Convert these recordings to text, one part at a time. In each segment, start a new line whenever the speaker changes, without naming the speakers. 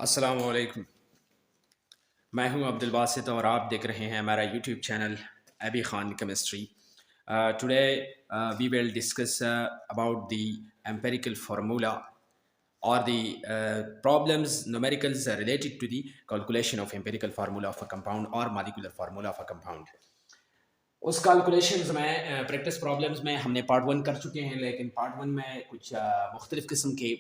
अस्सलाम वालेकुम। मैं हूं अब्दुल बासित और आप देख रहे हैं हमारा YouTube channel Abi Khan chemistry. Today we will discuss about the empirical formula or the problems numericals related to the calculation of empirical formula of a compound or molecular formula of a compound. उस calculations में practice problems में हमने part 1 कर चुके हैं, लेकिन part 1 में कुछ मुख्तलिफ किस्म के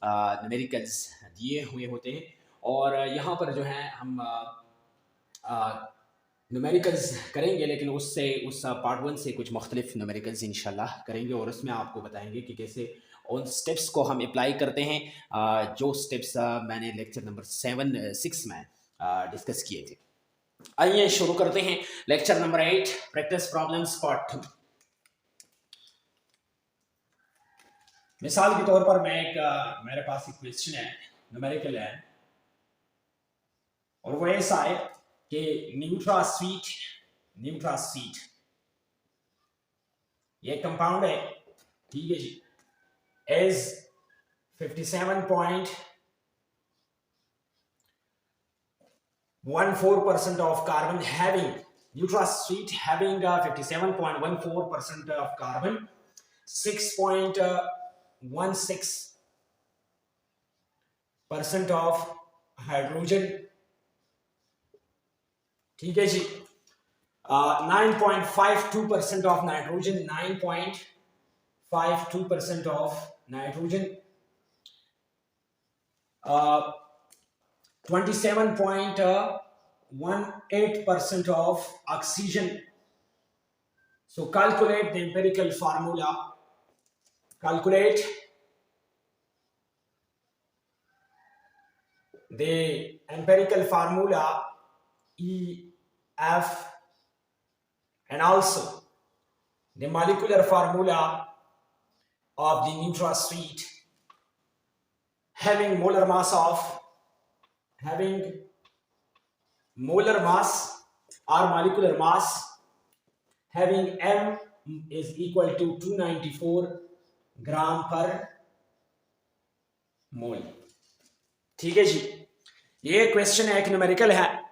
न्यूमेरिकल्स दिए हुए होते हैं और यहाँ पर जो है हम न्यूमेरिकल्स करेंगे, लेकिन उस पार्ट 1 से कुछ मुख्तलिफ न्यूमेरिकल्स इंशाल्लाह करेंगे और उसमें आपको बताएंगे कि कैसे उन स्टेप्स को हम अप्लाई करते हैं जो स्टेप्स मैंने लेक्चर नंबर 6 में डिस्कस किए थे। आइए शुरू करते हैं lecture number 8 practice problems part 2। मिसाल के तौर पर मेरे पास एक क्वेश्चन है, न्यूमेरिकल है, और वो ऐसा है कि न्यूट्रास्वीट ये कंपाउंड है, ठीक है जी, is 57.14% of carbon, having NutraSweet having 57.14% of carbon, 6.16% of hydrogen, ठीक है जी, 9.52% of nitrogen, 9.52% of nitrogen, 27.18% of oxygen. So calculate the empirical formula. Calculate the empirical formula EF and also the molecular formula of the NutraSweet, having molar mass or molecular mass having M is equal to 294 ग्राम पर मोल। ठीक है जी, ये question एक numerical है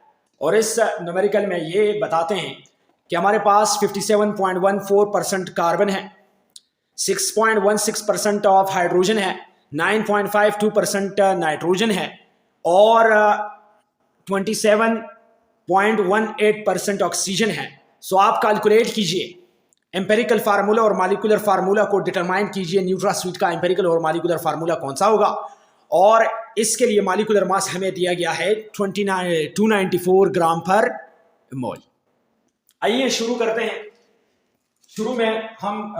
और इस numerical में ये बताते हैं कि हमारे पास 57.14% कार्बन है, 6.16% ऑफ हाइड्रोजन है, 9.52% नाइट्रोजन है और 27.18% ऑक्सीजन है। सो आप कैलकुलेट कीजिए एम्पेरिकल फार्मूला और मॉलिक्यूलर फार्मूला को डिटरमाइन कीजिए, न्यूट्रास्वीट का एम्पेरिकल और मॉलिक्यूलर फार्मूला कौन सा होगा। और इसके लिए मॉलिक्यूलर मास हमें दिया गया है 294 ग्राम पर मोल। आइए शुरू करते हैं। शुरू में हम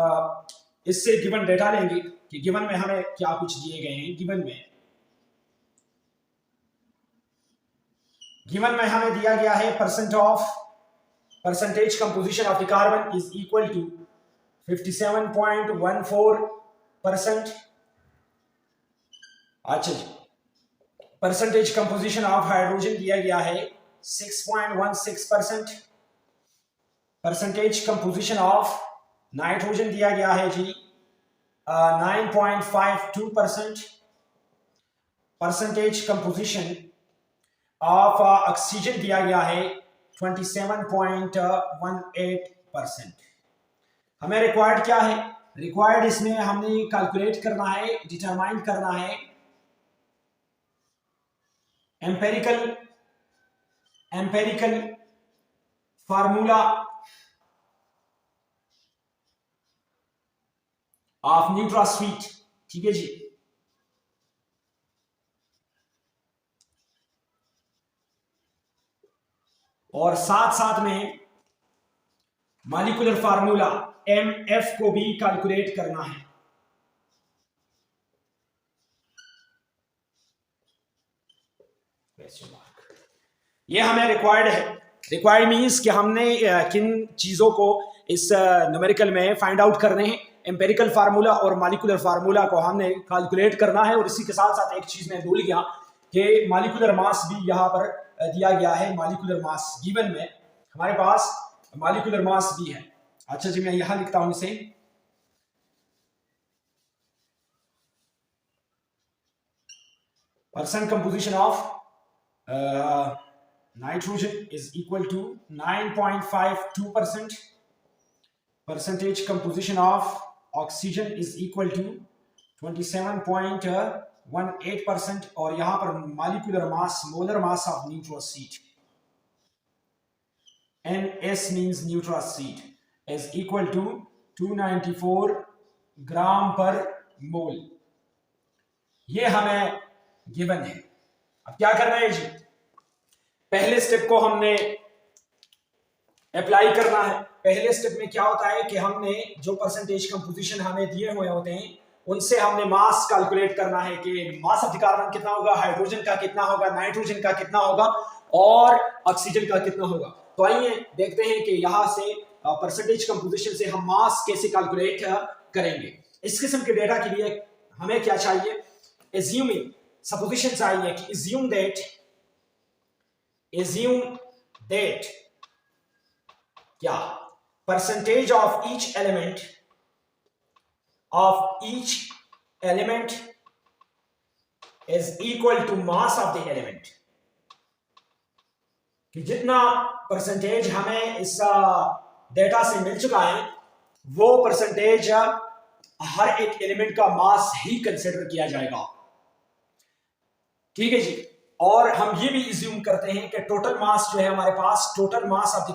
इससे गिवन डेटा लेंगे कि गिवन में हमें क्या कुछ दिए गए हैं। गिवन में हमें दिया गया है percentage composition of the carbon is equal to 57.14%। अच्छा जी, परसेंटेज कंपोजिशन ऑफ हाइड्रोजन दिया गया है 6.16%, परसेंटेज कंपोजिशन ऑफ नाइट्रोजन दिया गया है जी 9.52%, परसेंटेज कंपोजिशन ऑफ ऑक्सीजन दिया गया है 27.18%। हमें रिक्वायर्ड क्या है? रिक्वायर्ड इसमें हमने कैलकुलेट करना है, डिटरमाइन करना है एम्पेरिकल फार्मूला ऑफ न्यूट्रास्वीट। ठीक है जी, और साथ में मॉलिक्यूलर फार्मूला MF को भी कैलकुलेट करना है। ये हमें रिक्वायर्ड है। रिक्वायर्ड मींस कि हमने किन चीजों को इस न्यूमेरिकल में फाइंड आउट करने हैं। एम्पेरिकल फार्मूला और मॉलिक्यूलर फार्मूला को हमने कैलकुलेट करना है और इसी के साथ साथ एक चीज मैं भूल गया कि मॉलिक्यूलर मास भी यहाँ पर दिया गया है। मॉलिक्यूलर मास गिवन में हमारे पास मॉलिक्यूलर मास भी है। अच्छा जी, मैं यहां लिखता हूं इसे percent composition of nitrogen is equal to 9.52%. Percentage composition of oxygen is equal to 27.18%. और यहां पर molecular mass, molar mass of nitrous acid, NS means nitrous acid, is equal to 294 ग्राम पर मोल। ये हमें गिवन है। अब क्या करना है जी, पहले स्टेप को हमने अप्लाई करना है। पहले स्टेप में क्या होता है कि हमने जो परसेंटेज कंपोजिशन हमें दिए हुए होते हैं उनसे हमने मास कैलकुलेट करना है कि मास ऑफ द कार्बन कितना होगा, हाइड्रोजन का कितना होगा, नाइट्रोजन का कितना होगा और ऑक्सीजन का कितना होगा। तो आइए देखते हैं कि यहां से परसेंटेज कंपोजिशन से हम मास कैसे कैलकुलेट करेंगे। इस किस्म के डेटा के लिए हमें क्या चाहिए, एज्यूमिंग सपोजिशन चाहिए कि एज्यूम दैट क्या percentage of each element is equal to mass of the element, कि जितना परसेंटेज हमें इस डेटा से मिल चुका है वो परसेंटेज हर एक एलिमेंट का मास ही कंसिडर किया जाएगा। ठीक है जी। और हम ये भी इज्यूम करते हैं कि टोटल मास जो है हमारे पास, total mass of the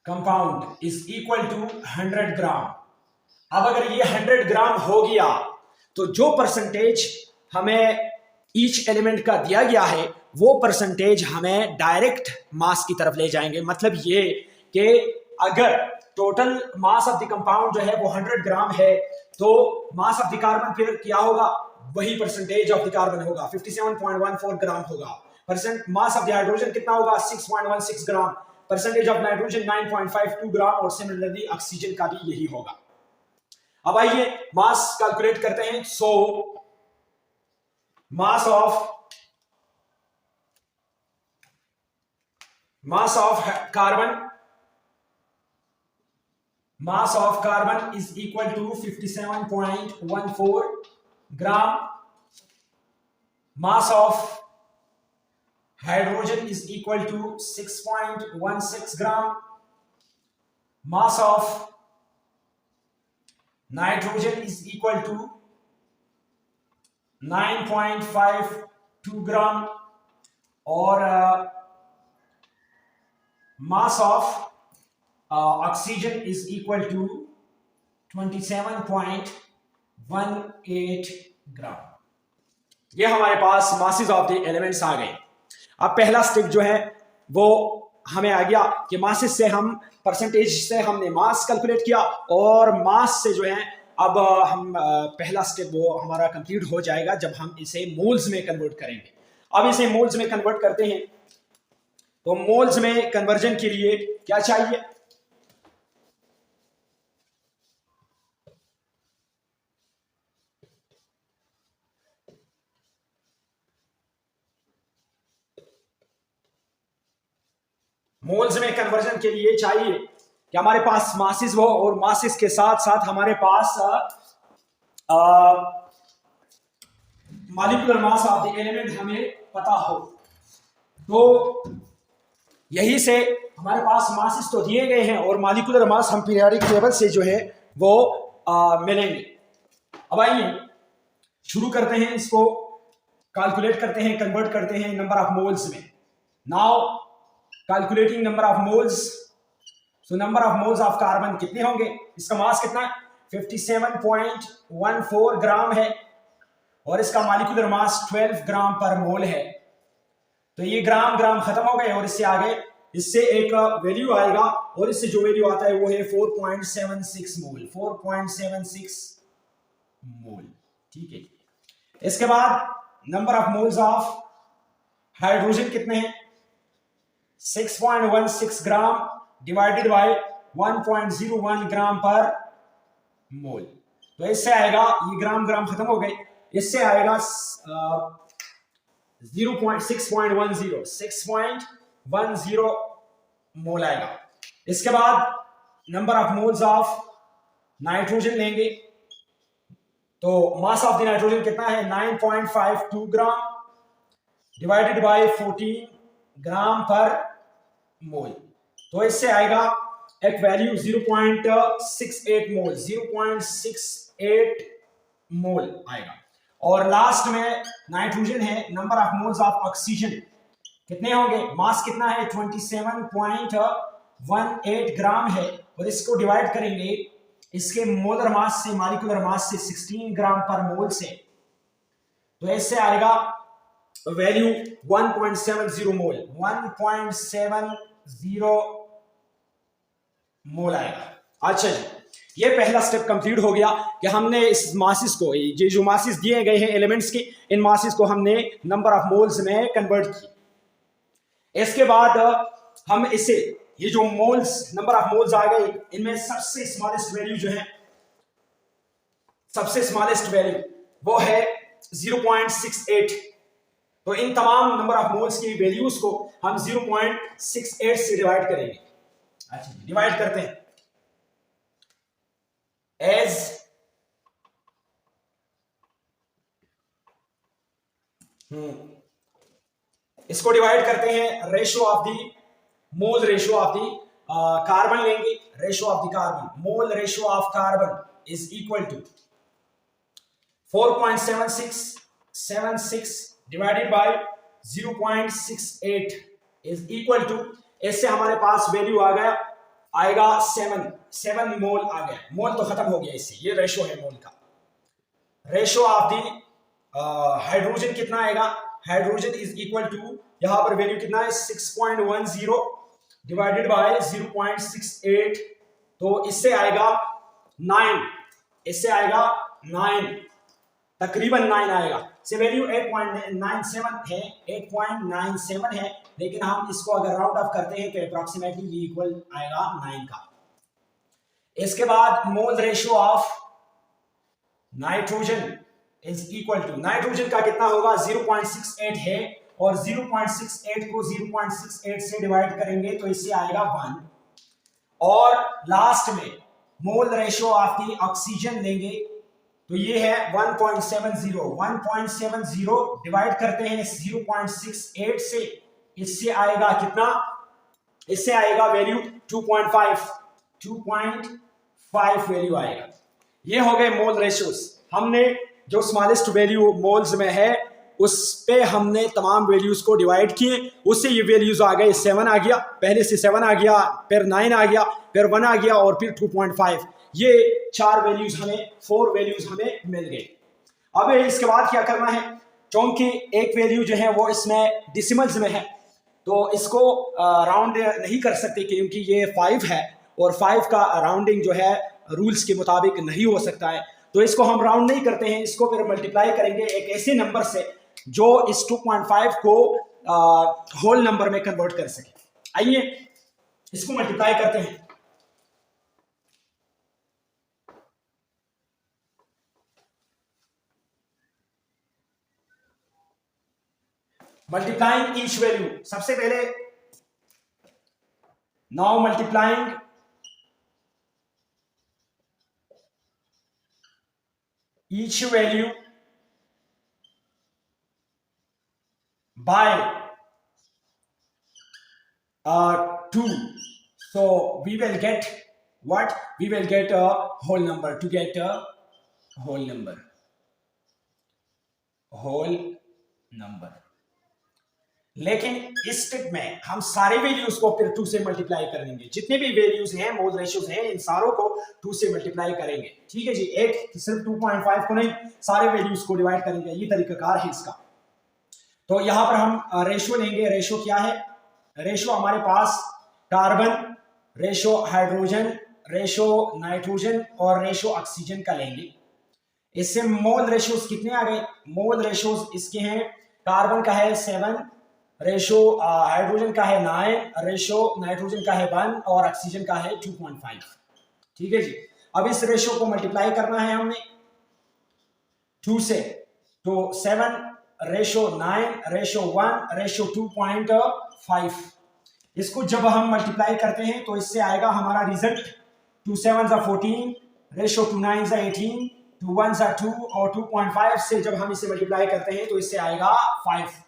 compound is equal to 100 gram. अब अगर ये 100 ग्राम हो गया तो जो परसेंटेज हमें ईच एलिमेंट का दिया गया है वो परसेंटेज हमें डायरेक्ट मास की तरफ ले जाएंगे। मतलब ये कि अगर total mass of the compound जो है वो 100 ग्राम है तो मास ऑफ द कार्बन फिर क्या होगा, वही परसेंटेज ऑफ द कार्बन होगा, 57.14 ग्राम होगा। Percent mass of the hydrogen कितना होगा, 6.16 ग्राम। परसेंटेज ऑफ नाइट्रोजन 9.52 ग्राम और सिमिलरली ऑक्सीजन का भी यही होगा। अब आइए मास कैलकुलेट करते हैं। सो mass of carbon is equal to 57.14 gram. Mass of hydrogen is equal to 6.16 gram. Mass of nitrogen is equal to 9.52 gram और mass of oxygen is equal to 27.18 gram. ये हमारे पास मासेस ऑफ द एलिमेंट्स आ गए। अब पहला step जो है वो हमें आ गया कि मासेस से हम परसेंटेज से हमने मास कैलकुलेट किया और मास से जो है अब हम पहला स्टेप वो हमारा कंप्लीट हो जाएगा जब हम इसे मोल्स में कन्वर्ट करेंगे। अब इसे मोल्स में कन्वर्ट करते हैं तो मोल्स में कन्वर्जन के लिए क्या चाहिए, मोल्स में कन्वर्जन के लिए चाहिए कि हमारे पास मासेस हो और मासेस के साथ साथ हमारे पास molecular mass of the element हमें पता हो। तो यही से हमारे पास मासेस तो दिए गए हैं और मॉलिक्यूलर मास हम पीरियोडिक टेबल से जो है वो मिलेंगे। अब आइए शुरू करते हैं, इसको कैलकुलेट करते हैं, कन्वर्ट करते हैं नंबर ऑफ मोल्स में। Now calculating number of moles. So number of moles of carbon कितने होंगे, इसका मास कितना, 57.14 ग्राम है और इसका मॉलिक्यूलर मास 12 ग्राम पर मोल है। तो ये ग्राम ग्राम खत्म हो गए और इससे आगे इससे एक वैल्यू आएगा और इससे जो वैल्यू आता है वो है 4.76 मोल, 4.76 मोल। ठीक है। इसके बाद number of moles of hydrogen कितने हैं, 6.16 ग्राम डिवाइडेड बाय 1.01 ग्राम पर मोल। तो इससे आएगा, ये ग्राम ग्राम खत्म हो गए, इससे आएगा 6.10 मोल आएगा। इसके बाद number of moles of
nitrogen लेंगे तो मास ऑफ द नाइट्रोजन कितना है 9.52 ग्राम डिवाइडेड बाय 14 ग्राम पर मोल। तो इससे आएगा एक वैल्यू 0.68 मोल, 0.68 मोल आएगा। और लास्ट में नाइट्रोजन है, number of moles of oxygen कितने होंगे, मास कितना है 27.18 ग्राम है, और इसको डिवाइड करेंगे इसके मोलर मास से, मॉलिक्यूलर मास से 16 ग्राम पर मोल से, तो इससे आएगा वैल्यू 1.70 मोल, 1.70 मोल आएगा। अच्छा जी, ये पहला स्टेप कंप्लीट हो गया कि हमने इस मासिस को, ये जो मासिस दिए गए हैं एलिमेंट्स के, इन मासिस को हमने नंबर ऑफ मोल्स में कन्वर्ट किया। इसके बाद हम इसे, ये जो मोल्स, नंबर ऑफ मोल्स आ गए, इनमें सबसे स्मॉलेस्ट वैल्यू जो है, सबसे स्मॉलेस्ट वैल्यू वो है 0.68। तो इन तमाम नंबर ऑफ मोल्स की वैल्यूज को हम 0.68 से डिवाइड करेंगे। अच्छा, डिवाइड करते हैं एज इसको डिवाइड करते हैं ratio of the mole, ratio of the carbon लेंगे, ratio of the carbon, mole ratio of carbon is equal to 4.76 divided by 0.68 is equal to, इससे हमारे पास वैल्यू आ गया, आएगा 7 मोल आ गया। मोल तो खत्म हो गया इससे, ये रेशियो है मोल का। रेशियो ऑफ दी हाइड्रोजन कितना आएगा, हाइड्रोजन इज इक्वल टू, यहां पर वैल्यू कितना है 6.10 डिवाइडेड बाय 0.68, तो इससे आएगा 9, इससे आएगा 9, तकरीबन 9 आएगा। से वैल्यू 8.97 है, 8.97 है, लेकिन हम इसको अगर राउंड ऑफ करते हैं तो अप्रोक्सीमेटली ये इक्वल आएगा 9 का। इसके बाद mole ratio of nitrogen is equal to, nitrogen का कितना होगा 0.68 है, और 0.68 को 0.68 से डिवाइड करेंगे तो इससे आएगा 1। और लास्ट में मोल रेशियो ऑफ दी ऑक्सीजन लेंगे तो ये है 1.70 डिवाइड करते हैं 0.68 से, इससे आएगा कितना, इससे आएगा वैल्यू 2.5 वैल्यू आएगा। ये हो गए मोल रेशियोज। हमने जो स्मॉलेस्ट वैल्यू मोल्स में है उस पे हमने तमाम वैल्यूज को डिवाइड किए, उससे ये वैल्यूज आ गए, 7 आ गया, पहले से 7 आ गया, फिर 9 आ गया, फिर 1 आ गया, और फिर 2.5, ये 4 वैल्यूज हमें, 4 वैल्यूज हमें मिल गए। अब इसके बाद क्या करना है, क्योंकि एक वैल्यू जो है वो इसमें डिसिमल्स में है, तो इसको राउंड नहीं कर सकते क्योंकि ये 5 है, और 5 का राउंडिंग जो है रूल्स के मुताबिक नहीं हो सकता है, तो इसको हम राउंड नहीं करते हैं, इसको फिर मल्टीप्लाई करेंगे एक ऐसे नंबर से जो इस 2.5 को होल नंबर में कन्वर्ट कर सके। आइए इसको मल्टीप्लाई करते हैं। मल्टीप्लाइंग ईच वैल्यू, सबसे पहले now multiplying each value by 2, so we will get what, we will get a whole number, to get a whole number, लेकिन इस स्टेप में हम सारे वैल्यूज को फिर 2 से मल्टीप्लाई करेंगे, जितने भी वैल्यूज हैं, मोल रेशियोज हैं, इन सारों को 2 से मल्टीप्लाई करेंगे। ठीक है जी, एक सिर्फ 2.5 को नहीं, सारे वैल्यूज को डिवाइड करेंगे, ये तरीकाकार है इसका। तो यहां पर हम रेशियो लेंगे। रेशियो क्या है, रेशियो हमारे पास carbon, ratio hydrogen, ratio nitrogen और रेशियो ऑक्सीजन का लेंगे। इससे मोल रेशियोज कितने आ गए, मोल रेशियोज इसके हैं, कार्बन का है 7, रेशियो हाइड्रोजन का है 9, रेशियो नाइट्रोजन का है 1 और ऑक्सीजन का है 2.5। ठीक है जी, अब इस रेशियो को मल्टीप्लाई करना है हमने 2 से, तो 7 रेशियो 9 रेशियो 1 रेशियो 2.5, इसको जब हम मल्टीप्लाई करते हैं तो इससे आएगा हमारा रिजल्ट 2 7 14, रेशो 2 9 सा 18, 2 1 सा 2 और 2.5 से जब हम इसे मल्टीप्लाई करते हैं तो इससे आएगा 5।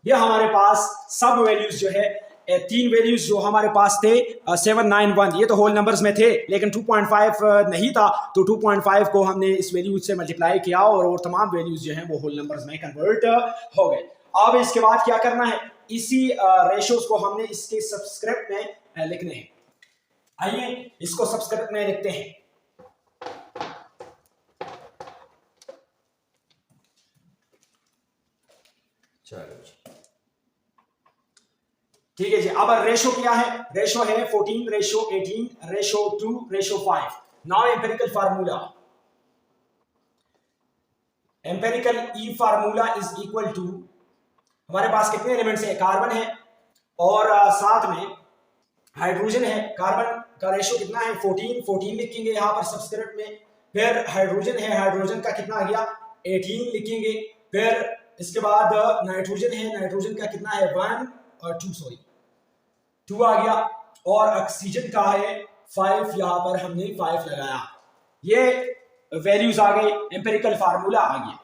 ये हमारे पास सब वैल्यूज जो है तीन वैल्यूज जो हमारे पास थे 7 9 1, ये तो होल नंबर्स में थे, लेकिन 2.5 नहीं था, तो 2.5 को हमने इस वैल्यू से मल्टीप्लाई किया और तमाम वैल्यूज जो हैं वो होल नंबर्स में कन्वर्ट हो गए। अब इसके बाद क्या करना है, इसी रेशोज को हमने इसके सबस्क्रिप्ट में लिखने हैं। आइए इसको सबस्क्रिप्ट में लिखते हैं। चलो ठीक है जी। अब रेशो क्या है, रेशो है 14 ratio 18 ratio 2 ratio 5। Now empirical formula, empirical ई फार्मूला इज इक्वल टू, हमारे पास कितने एलिमेंट्स हैं, कार्बन है और साथ में हाइड्रोजन है। कार्बन का रेशो कितना है 14, 14 लिखेंगे यहाँ पर सबस्क्रिप्ट में। फिर हाइड्रोजन है, हाइड्रोजन का कितना आ गया 18 लिखेंगे। फिर इसके बाद नाइट्रोजन है, नाइट्रोजन का कितना है 1 और 2 सॉरी 2 आ गया। और ऑक्सीजन का है 5, यहाँ पर हमने 5 लगाया। ये वैल्यूज आ गए, एम्पिरिकल फार्मूला आ गया।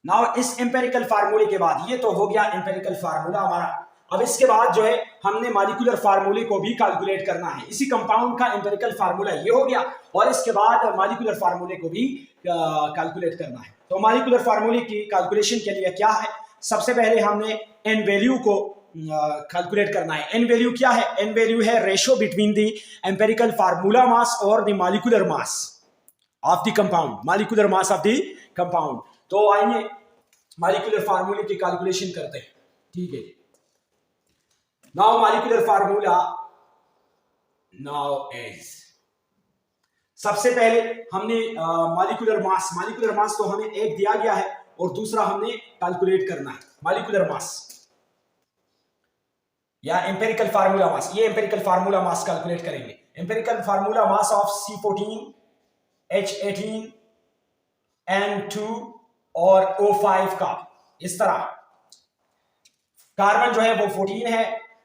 नाउ इस एम्पिरिकल फार्मूले के बाद, ये तो हो गया एम्पिरिकल फार्मूला हमारा। अब इसके बाद जो है हमने मॉलिक्यूलर फार्मूले को भी कैलकुलेट करना है। इसी कंपाउंड का एम्पिरिकल फार्मूला ये हो गया और इसके बाद मॉलिक्यूलर फार्मूले को भी कैलकुलेट करना है। तो मॉलिक्यूलर फार्मूले की कैलकुलेशन के लिए क्या है, सबसे पहले हमने एन वैल्यू को कैलकुलेट करना है। एन वैल्यू क्या है, एन वैल्यू है ratio between the empirical formula mass और the molecular mass of the compound, molecular mass of the compound. तो आइए मॉलिक्यूलर फार्मूले की कैलकुलेशन करते हैं। ठीक है, now molecular formula now is, सबसे पहले हमने मॉलिक्यूलर मास तो हमें एक दिया गया है और दूसरा हमने कैलकुलेट करना है मॉलिक्यूलर मास या एम्पिरिकल फार्मूला मास। ये एम्पिरिकल फार्मूला मास कैलकुलेट करेंगे। Empirical formula mass of C14 H18 N2 और O5 का इस तरह, कार्बन जो है वो 14 है,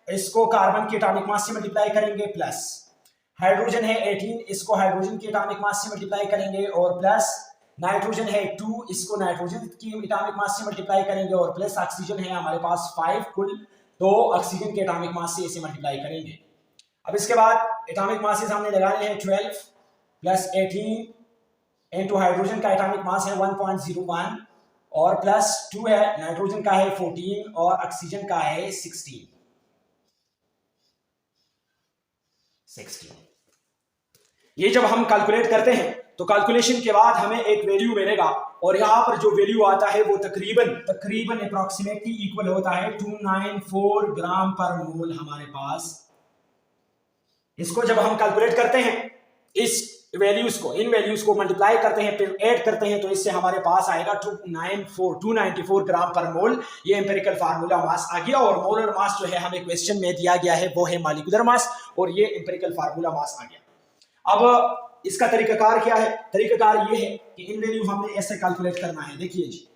इसको कार्बन के एटॉमिक मास से मल्टीप्लाई करेंगे, प्लस हाइड्रोजन है 18, इसको हाइड्रोजन के एटॉमिक मास से मल्टीप्लाई करेंगे और प्लस नाइट्रोजन है 2, इसको नाइट्रोजन की एटॉमिक मास से मल्टीप्लाई करेंगे और प्लस ऑक्सीजन है हमारे पास 5 कुल, तो ऑक्सीजन के एटॉमिक मास से इसे मल्टीप्लाई करेंगे। अब इसके बाद एटॉमिक मासेस हमने लगाने हैं 12 प्लस 18 इनटू हाइड्रोजन का एटॉमिक मास है 1.01 और प्लस 2 है, नाइट्रोजन का है 14 और ऑक्सीजन का है 16। ये जब हम कैलकुलेट करते हैं तो कैलकुलेशन के बाद हमें एक वैल्यू मिलेगा और यहां पर जो वैल्यू आता है वो तकरीबन अप्रॉक्सीमेटली इक्वल होता है 294 ग्राम पर मोल हमारे पास। इसको जब हम कैलकुलेट करते हैं, इस वैल्यूज को, इन वैल्यूज को मल्टीप्लाई करते हैं, फिर ऐड करते हैं, तो इससे हमारे पास आएगा 294 ग्राम पर मोल। ये एम्पिरिकल फार्मूला मास आ गया और मोलर मास जो है हमें क्वेश्चन में दिया गया है वो है मॉलिक्यूलर मास और ये एम्पिरिकल फार्मूला मास आ गया। अब इसका तरीकाकार क्या है, तरीकाकार ये है कि इन वैल्यू हमने ऐसे कैलकुलेट करना है। देखिए जी,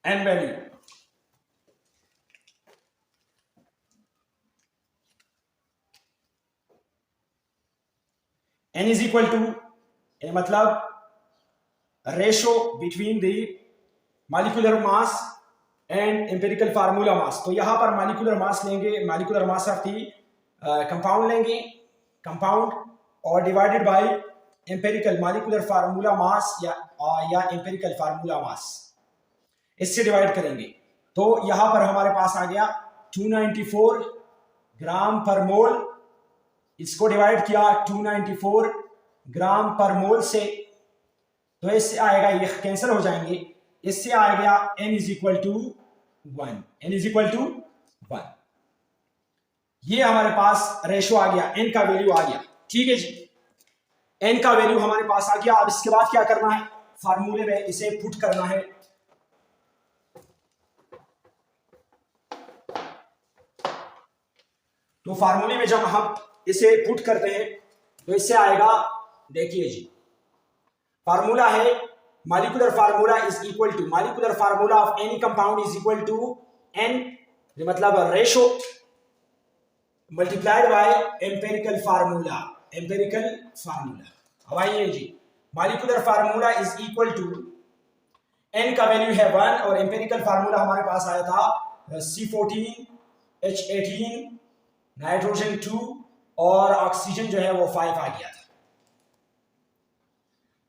N value n is equal to, मतलब ratio between the molecular mass and empirical formula mass. तो यहां पर मॉलिक्यूलर मास लेंगे, molecular mass of the compound लेंगे, कंपाउंड, और divided by empirical molecular formula mass या एम्पिरिकल फार्मूला मास, इससे divide करेंगे। तो यहां पर हमारे पास आ गया 294 ग्राम पर मोल, इसको डिवाइड किया 294 ग्राम पर मोल से, तो इससे आएगा, ये कैंसिल हो जाएंगे, इससे आ गया n is equal to 1, n is equal to 1। ये हमारे पास रेशो आ गया, n का वैल्यू आ गया। ठीक है जी, n का वैल्यू हमारे पास आ गया। अब इसके बाद क्या करना है, फार्मूले में इसे पुट करना है। तो फार्मूले में जब हम इसे पुट करते हैं तो इससे आएगा, देखिए जी, फार्मूला है molecular formula is equal to, molecular formula of any compound is equal to n, मतलब ratio multiplied by empirical formula. अब आइए जी, molecular formula is equal to, n का वैल्यू है 1 और एम्पेरिकल फार्मूला हमारे पास आया था C14H18, नाइट्रोजन 2 और ऑक्सीजन जो है वो 5 आ गया था।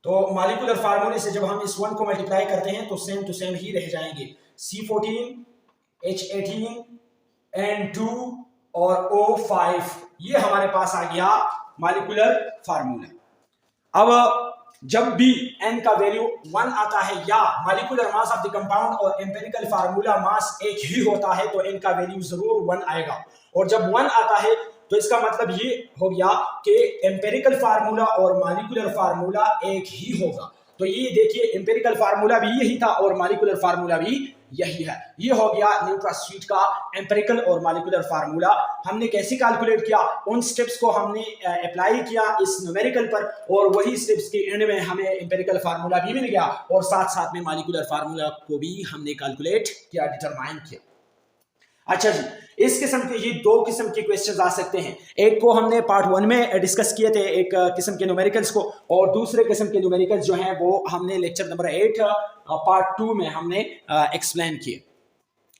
तो मॉलिक्यूलर फार्मूले से जब हम इस 1 को मल्टीप्लाई करते हैं तो सेम टू सेम ही रह जाएंगे, C14H18 N2 और O5, ये हमारे पास आ गया मॉलिक्यूलर फार्मूला। अब जब भी n का वैल्यू 1 आता है या molecular mass of the compound और एम्पेरिकल फार्मूला मास एक ही होता है तो n का वैल्यू जरूर 1 आएगा, और जब 1 आता है तो इसका मतलब ये हो गया कि एम्पेरिकल फार्मूला और मॉलिक्यूलर फार्मूला एक ही होगा। तो ये देखिए, एम्पेरिकल फार्मूला भी यही था और मॉलिक्यूलर फार्मूला भी यही है। ये हो गया न्यूट्रास्वीट का एम्पेरिकल और मॉलिक्यूलर फार्मूला। हमने कैसे कैलकुलेट किया, उन स्टेप्स को हमने अप्लाई किया इस न्यूमेरिकल पर, और वही स्टेप्स के एंड में हमें एम्पेरिकल फार्मूला भी मिल गया और साथ साथ में मॉलिक्यूलर फार्मूला को भी हमने कैलकुलेट किया, डिटरमाइन किया। अच्छा जी, इस किस्म के ये 2 किस्म के क्वेश्चंस आ सकते हैं। एक को हमने पार्ट 1 में डिस्कस किए थे, एक किस्म के न्यूमेरिकल्स को, और दूसरे किस्म के न्यूमेरिकल्स जो हैं वो हमने लेक्चर नंबर 8 पार्ट 2 में हमने एक्सप्लेन किए।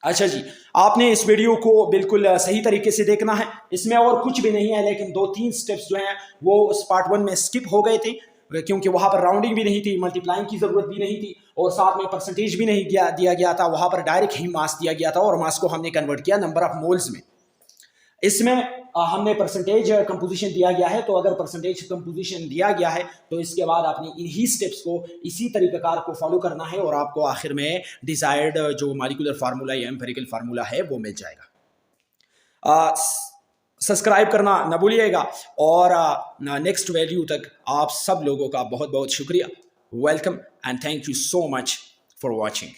अच्छा जी, आपने इस वीडियो को बिल्कुल सही तरीके से देखना है, इसमें और कुछ भी नहीं है, लेकिन 2-3 स्टेप्स जो हैं वो उस पार्ट 1 में स्किप हो गए थे, क्योंकि वहां पर राउंडिंग भी नहीं थी, मल्टीप्लाइंग की जरूरत भी नहीं थी, और साथ में परसेंटेज भी नहीं दिया गया था। वहां पर डायरेक्ट ही मास दिया गया था और मास को हमने कन्वर्ट किया नंबर ऑफ मोल्स में। इसमें हमने परसेंटेज कंपोजिशन दिया गया है, तो अगर परसेंटेज कंपोजिशन दिया गया है तो इसके बाद आपने इन्हीं स्टेप्स को इसी तरीक़ाकार को फॉलो करना है और आपको आखिर में डिजायर्ड जो मॉलिक्यूलर फार्मूला या एम्पेरिकल फार्मूला है वो मिल जाएगा। सब्सक्राइब करना ना भूलिएगा, और नेक्स्ट वैल्यू तक आप सब लोगों का बहुत बहुत शुक्रिया। Welcome and thank you so much for watching.